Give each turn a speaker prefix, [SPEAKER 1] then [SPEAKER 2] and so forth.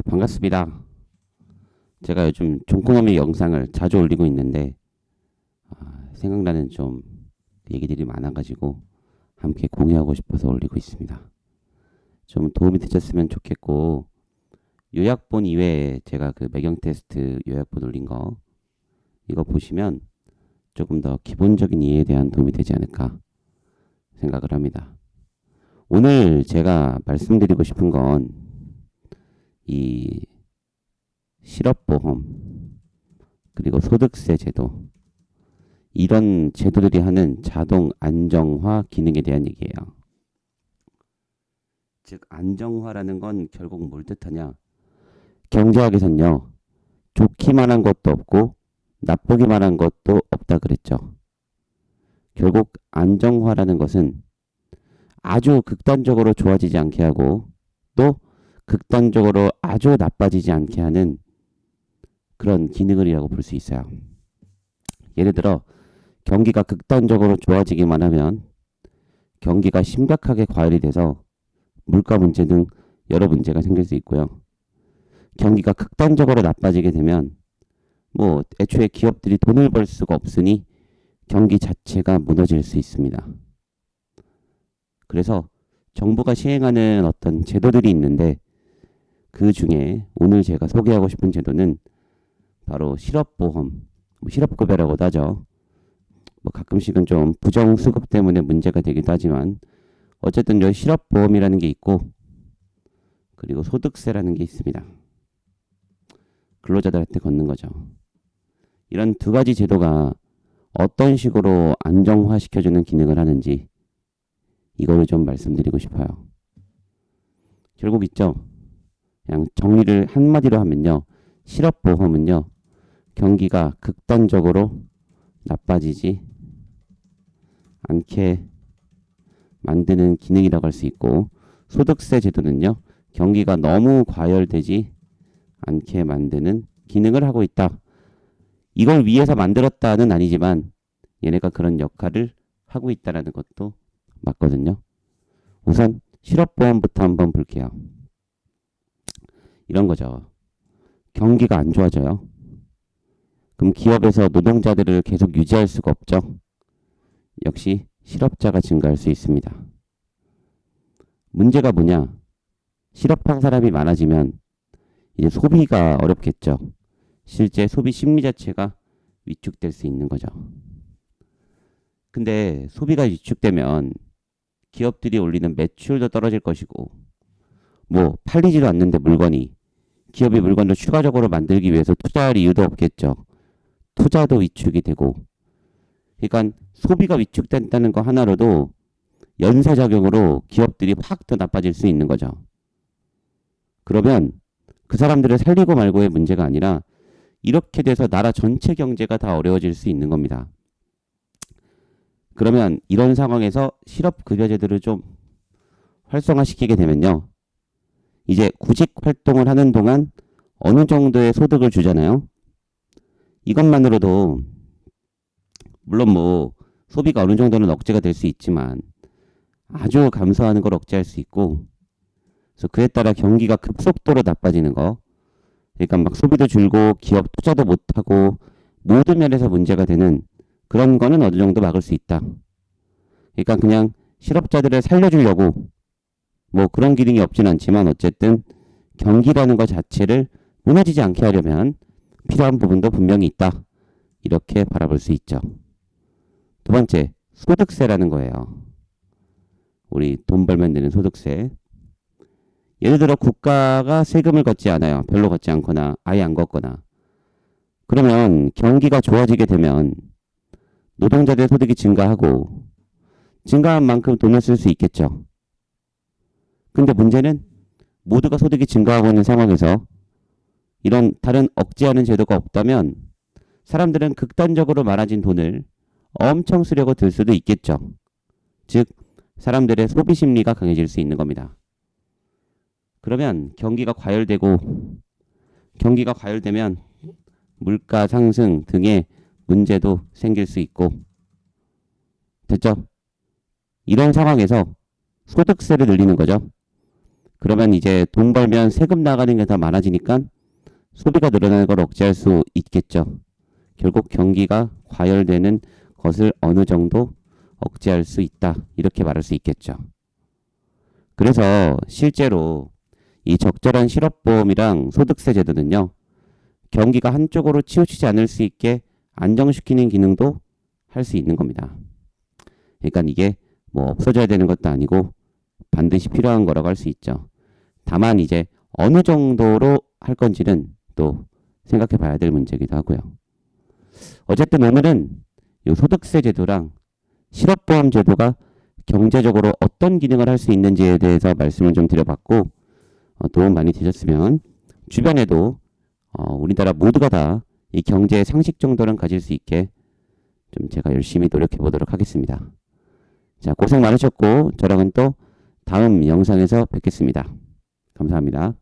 [SPEAKER 1] 반갑습니다. 제가 요즘 종코노미 영상을 자주 올리고 있는데 생각나는 좀 얘기들이 많아가지고 함께 공유하고 싶어서 올리고 있습니다. 좀 도움이 되셨으면 좋겠고 요약본 이외에 제가 그 매경 테스트 요약본 올린 거 이거 보시면 조금 더 기본적인 이해에 대한 도움이 되지 않을까 생각을 합니다. 오늘 제가 말씀드리고 싶은 건 이 실업보험 그리고 소득세 제도 이런 제도들이 하는 자동 안정화 기능에 대한 얘기예요. 즉 안정화라는 건 결국 뭘 뜻하냐? 경제학에서는요. 좋기만 한 것도 없고 나쁘기만 한 것도 없다 그랬죠. 결국 안정화라는 것은 아주 극단적으로 좋아지지 않게 하고 또 극단적으로 아주 나빠지지 않게 하는 그런 기능을이라고 볼 수 있어요. 예를 들어 경기가 극단적으로 좋아지기만 하면 경기가 심각하게 과열이 돼서 물가 문제 등 여러 문제가 생길 수 있고요. 경기가 극단적으로 나빠지게 되면 애초에 기업들이 돈을 벌 수가 없으니 경기 자체가 무너질 수 있습니다. 그래서 정부가 시행하는 어떤 제도들이 있는데 그 중에 오늘 제가 소개하고 싶은 제도는 바로 실업보험, 실업급여라고도 하죠. 가끔씩은 좀 부정수급 때문에 문제가 되기도 하지만 어쨌든 여기 실업보험이라는 게 있고 그리고 소득세라는 게 있습니다. 근로자들한테 걷는 거죠. 이런 두 가지 제도가 어떤 식으로 안정화시켜주는 기능을 하는지 이거를 좀 말씀드리고 싶어요. 결국 있죠. 그냥 정리를 한마디로 하면요. 실업보험은요. 경기가 극단적으로 나빠지지 않게 만드는 기능이라고 할 수 있고 소득세 제도는요. 경기가 너무 과열되지 않게 만드는 기능을 하고 있다. 이걸 위해서 만들었다는 아니지만 얘네가 그런 역할을 하고 있다는 것도 맞거든요. 우선 실업보험부터 한번 볼게요. 이런 거죠. 경기가 안 좋아져요. 그럼 기업에서 노동자들을 계속 유지할 수가 없죠. 역시 실업자가 증가할 수 있습니다. 문제가 뭐냐? 실업한 사람이 많아지면 이제 소비가 어렵겠죠. 실제 소비 심리 자체가 위축될 수 있는 거죠. 근데 소비가 위축되면 기업들이 올리는 매출도 떨어질 것이고 팔리지도 않는데 물건이 기업이 물건을 추가적으로 만들기 위해서 투자할 이유도 없겠죠. 투자도 위축이 되고 그러니까 소비가 위축된다는 거 하나로도 연쇄작용으로 기업들이 확 더 나빠질 수 있는 거죠. 그러면 그 사람들을 살리고 말고의 문제가 아니라 이렇게 돼서 나라 전체 경제가 다 어려워질 수 있는 겁니다. 그러면 이런 상황에서 실업급여제도를 좀 활성화시키게 되면요. 이제 구직 활동을 하는 동안 어느 정도의 소득을 주잖아요. 이것만으로도 물론 소비가 어느 정도는 억제가 될 수 있지만 아주 감소하는 걸 억제할 수 있고 그래서 그에 따라 경기가 급속도로 나빠지는 거 그러니까 소비도 줄고 기업 투자도 못하고 모든 면에서 문제가 되는 그런 거는 어느 정도 막을 수 있다. 그러니까 그냥 실업자들을 살려주려고 그런 기능이 없진 않지만 어쨌든 경기라는 것 자체를 무너지지 않게 하려면 필요한 부분도 분명히 있다. 이렇게 바라볼 수 있죠. 두 번째, 소득세라는 거예요. 우리 돈 벌면 되는 소득세. 예를 들어 국가가 세금을 걷지 않아요. 별로 걷지 않거나 아예 안 걷거나. 그러면 경기가 좋아지게 되면 노동자들의 소득이 증가하고 증가한 만큼 돈을 쓸 수 있겠죠. 근데 문제는 모두가 소득이 증가하고 있는 상황에서 이런 다른 억제하는 제도가 없다면 사람들은 극단적으로 많아진 돈을 엄청 쓰려고 들 수도 있겠죠. 즉 사람들의 소비 심리가 강해질 수 있는 겁니다. 그러면 경기가 과열되면 물가 상승 등의 문제도 생길 수 있고 됐죠? 이런 상황에서 소득세를 늘리는 거죠. 그러면 이제 돈 벌면 세금 나가는 게 더 많아지니까 소비가 늘어나는 걸 억제할 수 있겠죠. 결국 경기가 과열되는 것을 어느 정도 억제할 수 있다. 이렇게 말할 수 있겠죠. 그래서 실제로 이 적절한 실업보험이랑 소득세 제도는요. 경기가 한쪽으로 치우치지 않을 수 있게 안정시키는 기능도 할 수 있는 겁니다. 그러니까 이게 뭐 없어져야 되는 것도 아니고 반드시 필요한 거라고 할 수 있죠. 다만 이제 어느 정도로 할 건지는 또 생각해 봐야 될 문제이기도 하고요. 어쨌든 오늘은 이 소득세 제도랑 실업보험 제도가 경제적으로 어떤 기능을 할 수 있는지에 대해서 말씀을 좀 드려봤고 도움 많이 되셨으면 주변에도 우리나라 모두가 다 이 경제의 상식 정도는 가질 수 있게 좀 제가 열심히 노력해 보도록 하겠습니다. 자, 고생 많으셨고 저랑은 또 다음 영상에서 뵙겠습니다. 감사합니다.